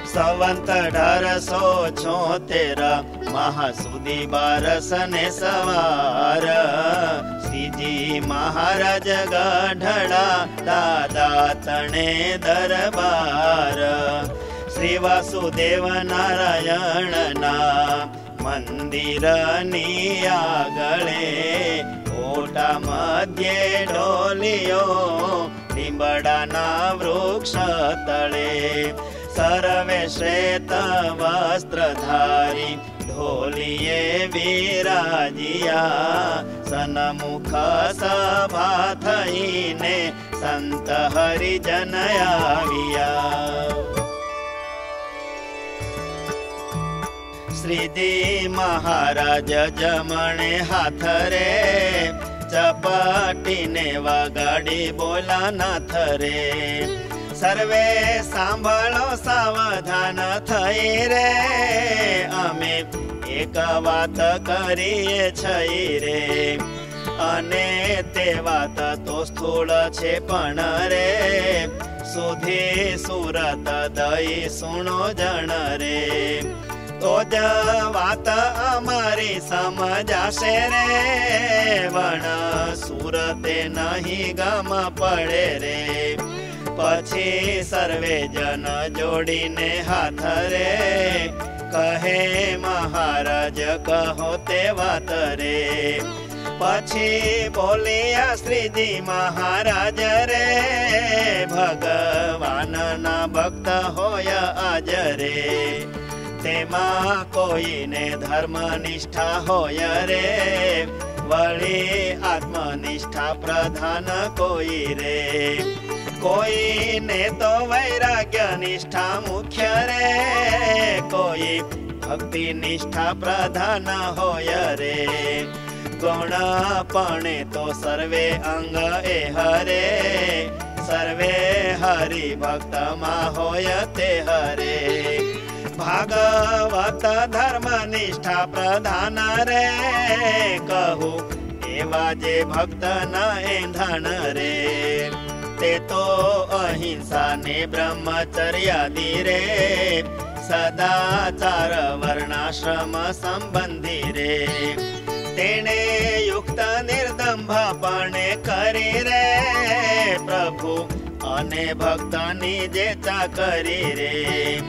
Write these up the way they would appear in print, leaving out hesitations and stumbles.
સંવંત 1876 મહાસુદી 12 ને સવાર શ્રીજી મહારાજ ગઢડા દાદા તણે દરબાર શ્રી વાસુદેવ નારાયણના મંદિરની આગળે ઓટા મધ્યે ઢોલિયો લીંબડાના વૃક્ષ તળે સર્વે શ્વેત વસ્ત્રધારી ઢોલીએ વિરાજિયા સન્મુખ સભા થઈને સંત હરિજન આવ્યા શ્રીજી મહારાજ જમણે હાથ રે ચપાટીને વગાડી બોલા નાથ રે સર્વે સાંભળો સાવધાન થઈ રે અમે એક વાત કરીએ છીએ રે અને તે વાત તો સ્થૂળ છે પણ રે સુધી સુરત દઈ સુણો જણ રે તો જ વાત અમારી સમજાશે રે વણ સુરતે નહીં ગામ પડે રે પછી સર્વે જન જોડીને હાથ રે કહે મહારાજ કહો તે વાત રે પછી બોલ્યા શ્રીજી મહારાજ રે ભગવાનના ભક્ત હોય આજ રે તેમાં કોઈને ધર્મ નિષ્ઠા હોય રે વળી આત્મનિષ્ઠા પ્રધાન કોઈ રે કોઈને તો વૈરાગ્ય નિષ્ઠા મુખ્ય રે કોઈ ભક્તિ નિષ્ઠા પ્રધાન હોય રે ગૌણપણે તો સર્વે અંગ એ હરે સર્વે હરિ ભક્તમાં હોય તે હરે ભાગવત ધર્મ નિષ્ઠા પ્રધાન રે કહું એવા જે ભક્ત ના એંધણ રે તે તો અહિંસા ને બ્રહ્મચર્યાદિ રે સદાચાર વર્ણાશ્રમ સંબંધી રે તેને યુક્ત નિર્દંભપણે કરી રે પ્રભુ અને ભક્તની જે ચાકરી રે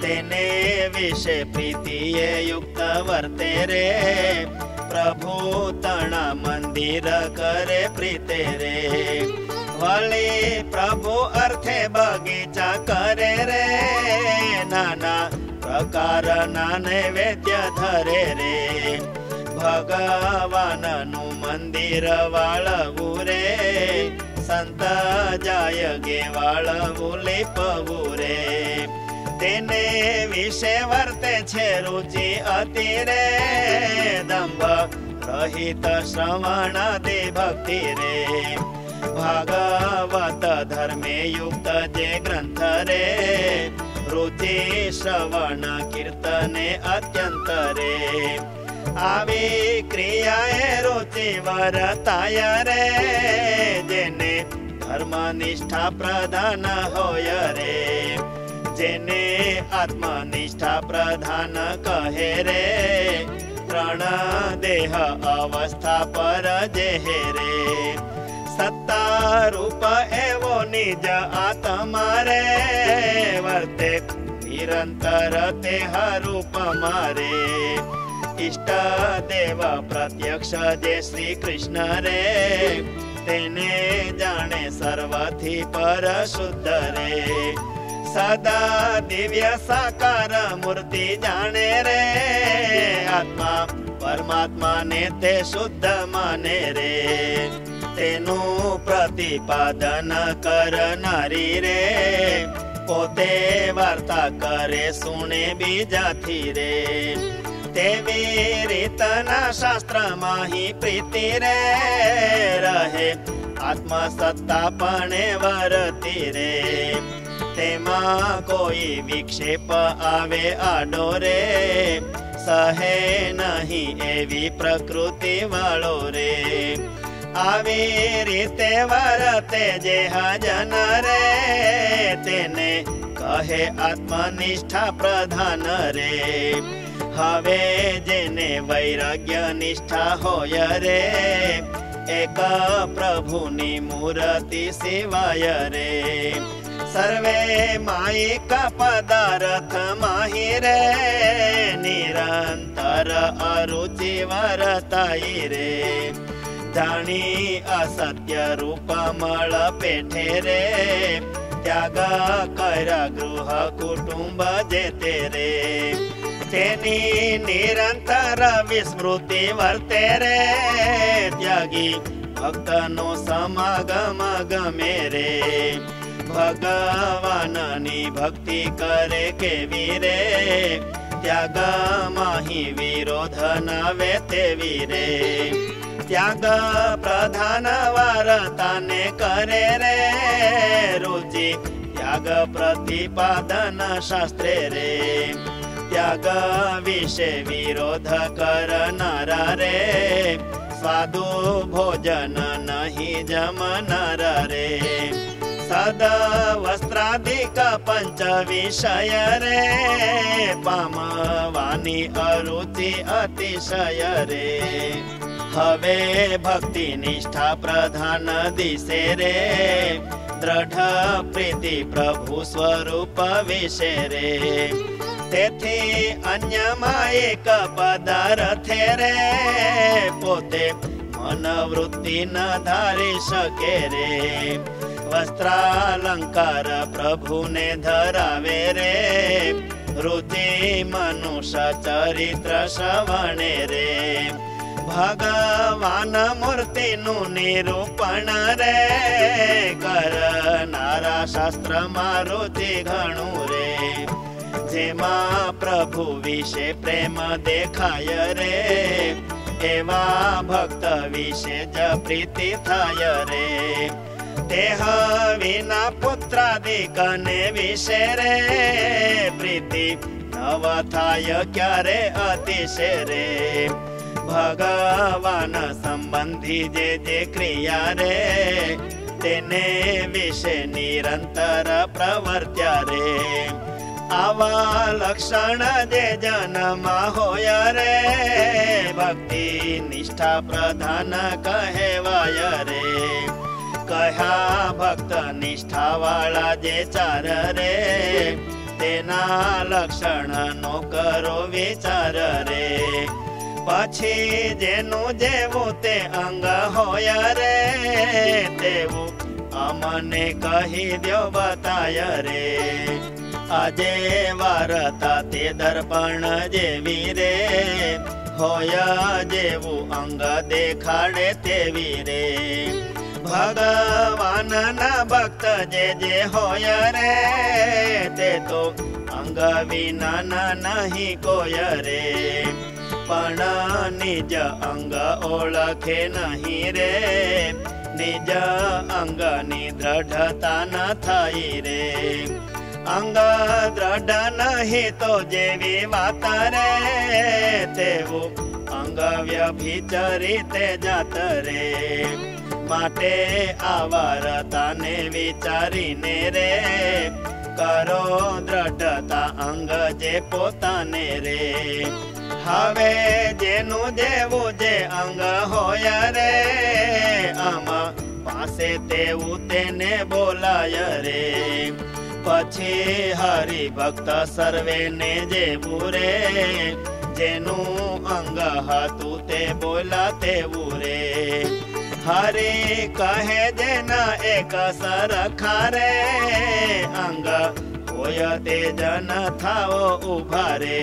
તેને વિશે પ્રીતિએ યુક્ત વર્તે રે પ્રભુ તણા મંદિર કરે પ્રીતે રે વળી પ્રભુ અર્થે બગીચા કરે રે નાના પ્રકારના નૈવેદ્ય ધરે રે ભગવાનનું મંદિર વાળવું રે સંત જાય ગે વાળવું લીપવું રે તેને વિશે વર્તે છે રુચિ અતિ રે દંભ રહિત શ્રવણ દે ભક્તિ રે ભાગવત ધર્મે યુક્ત જે ગ્રંથ રે રુચિ શ્રવણ કીર્તને અત્યંત રે આવી ક્રિયાએ રુચિ વર્તાય રે જેને ધર્મ નિષ્ઠા પ્રધાન હોય રે જેને આત્મનિષ્ઠા પ્રધાન કહે રે ત્રણ દેહ અવસ્થા પર જે રે સત્તા રૂપ એવો નિજ આત્મા રે વર્તે નિરંતર તે હરૂપ મારે ઈષ્ટ દેવ પ્રત્યક્ષ જે શ્રી કૃષ્ણ રે તેને જાણે સર્વથી પર શુદ્ધ રે સદા દિવ્ય સાકાર મૂર્તિ જાણે રે આત્મા પરમાત્મા ને તે શુદ્ધ માને રે તેનું પ્રતિપાદન કરનારી રે પોતે વાર્તા કરે સુણે બીજાથી રે તેવી રીતના શાસ્ત્રમાં હિ પ્રીતિ રે રહે આત્મ સત્તા પણ વરતી રે તેમાં કોઈ વિક્ષેપ આવે આડો રે સહે નહીં એવી પ્રકૃતિ વાળો રે આવી રીતે વર્તે જે હજન રે તેને કહે આત્મનિષ્ઠા પ્રધાન રે હવે જેને વૈરાગ્ય નિષ્ઠા હોય રે એક પ્રભુની મૂર્તિ સિવાય રે સર્વે માયિક પદાર્થ માહી રે નિરંતર અરુચિ વર્તાઈ રે જાણી અસત્ય રૂપ મળ પેઠે રે ત્યાગ કર્યા ગૃહ કુટુંબ જેતે રે તેની નિરંતર વિસ્મૃતિ વર્તે રે ત્યાગી ભક્તનો સમાગમ ગમે રે ભગવાનની ભક્તિ કરે કેવી રે ત્યાગ માહી વિરોધ નાવે તેવી રે ત્યાગ પ્રધાન વાર્તાને કરે રે રુચિ ત્યાગ પ્રતિપાદન શાસ્ત્રે રે ત્યાગ વિશે વિરોધ કરનારા રે સ્વાદુ ભોજન નહીં જમનારા રે સદા વસ્ત્રાધિક પંચ વિષય રે પામવાની અરુચિ અતિશય રે હવે ભક્તિ નિષ્ઠા પ્રધાન દિશે રે દ્રઢ પ્રીતિ પ્રભુ સ્વરૂપ વિશે રે તેથી અન્યમાં એક પદાર્થે રે પોતે મનવૃત્તિ ન ધારી શકે રે વસ્ત્રાલંકાર પ્રભુને ધરાવે રે રુચિ મનુષ્ય ચરિત્ર શ્રવણે રે ભગવાન મૂર્તિનું નિરૂપણ રે કરનારા શાસ્ત્રમાં રુચિ ઘણું રે જેમાં પ્રભુ વિશે પ્રેમ દેખાય રે એવા ભક્ત વિશે જ પ્રીતિ થાય રે દેહ વિના પુત્રાદિકને વિશે રે પ્રીતિ નવ થાય ક્યારે અતિશય રે ભગવાન સંબંધી જે ક્રિયા રે તેને વિશે નિરંતર પ્રવર્ત્યા રે આવા લક્ષણ જે જનમાં હોય રે ભક્તિ નિષ્ઠા પ્રધાન કહેવાય રે કહ્યા ભક્ત નિષ્ઠા વાળા જે ચાર રે તેના લક્ષણ નો કરો વિચાર રે પછી જેનું જેવું તે અંગ હોય રે તેવું અમને કહી દ્યો બતાય રે આજે વાર્તા તે દર્પણ જેવી રે હોય જેવું અંગ દેખાડે તેવી રે ભગવાનના ભક્ત જે હોય રે તે તો અંગ વિના નહીં કોઈ રે પણ નિજ અંગ ઓળખે નહીં રે નિજ અંગની દ્રઢતા ન થઈ રે અંગ દ્રઢ નહીં તો જેવી વાત રે તેવું અંગ વ્યભિચરિત જાત રે માટે આ વાર્તાને વિચારીને રે કરો દ્રઢતા અંગ જે પોતાને રે હવે જેનું જેવું જે અંગ હોય રે આમાં પાસે તેવું તેને બોલાય રે પછી હરિભક્ત સર્વેને જેવું રે જેનું અંગ હતું તે બોલા તેવું રે હરે કહે જેના એક સરખા રે અંગ હોય તે જન થાઓ ઉભા રે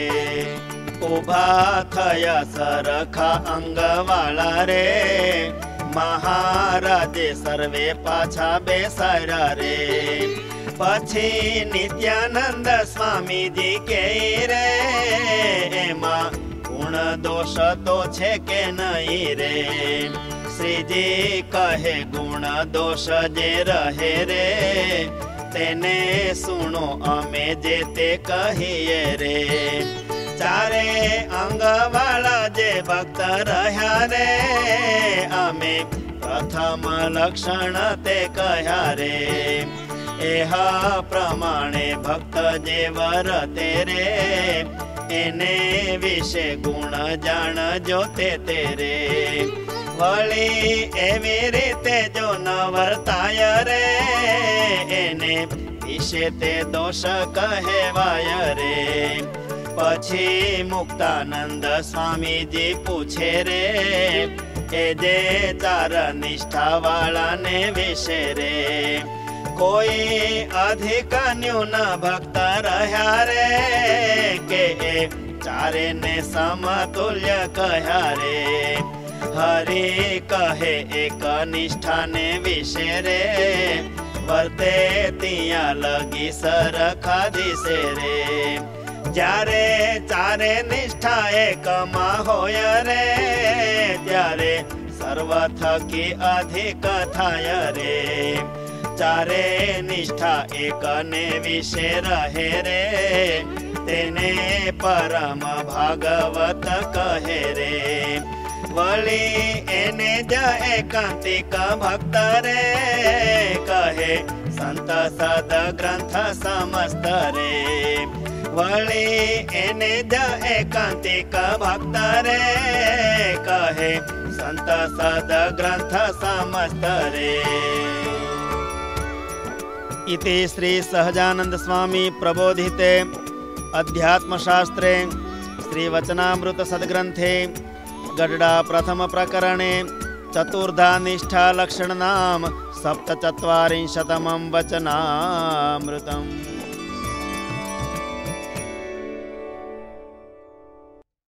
ઉભા થયા સરખા અંગ વાળા રે મહારાજે સર્વે પાછા બેસાડ્યા રે પછી નિત્યાનંદ સ્વામીજી કે રે એમાં ગુણ દોષ તો છે કે નહીં રે શ્રીજી કહે ગુણ દોષ જે રહે રે તેને સુણો અમે જે તે કહીએ રે ચારે અંગ વાળા જે ભક્ત રહ્યા રે અમે प्रथम लक्षण ते कह्या रे। एह प्रमाणे भक्त जे वर्ते रे, एने विषे गुण जाणजो ते तेरे। वળી એવી રીતે જો ન વર્તાય રે, એને વિશે તે દોષ કહેવાય રે। પછી મુક્તાનંદ સ્વામીજી પૂછે રે, એ જે ચાર નિષ્ઠા વાળાને વિશે રે। કોઈ અધિક ન્યૂન ભક્ત રહ્યા રે, કે એ ચારે ને સમતુલ્ય કહ્યા રે। હરિ કહે એક નિષ્ઠા ને વિશે રે, વર્તે ત્યાં લગી સરખા દિશે રે। જ્યારે ચારે નિષ્ઠા એકમાં હોય રે, ત્યારે સર્વ થકી અધિક થાય રે। ચારે નિષ્ઠા એકને વિશે રહે રે, તેને પરમ ભાગવત કહે રે। વળી એને જ એકાંતિક ભક્ત રે, કહે સંત સદ ગ્રંથ સમસ્ત રે। વળી એને જ એકાંતિક ભક્ત રે, કહે સંત સદ ગ્રંથ સમસ્ત રે। इति श्री सहजानंद स्वामी प्रबोधिते अध्यात्मशास्त्रे श्री वचनामृत सद्ग्रंथे गड्डा प्रथम प्रकरणे चतुर्धा निष्ठा लक्षण नाम 47 वचनामृतम्।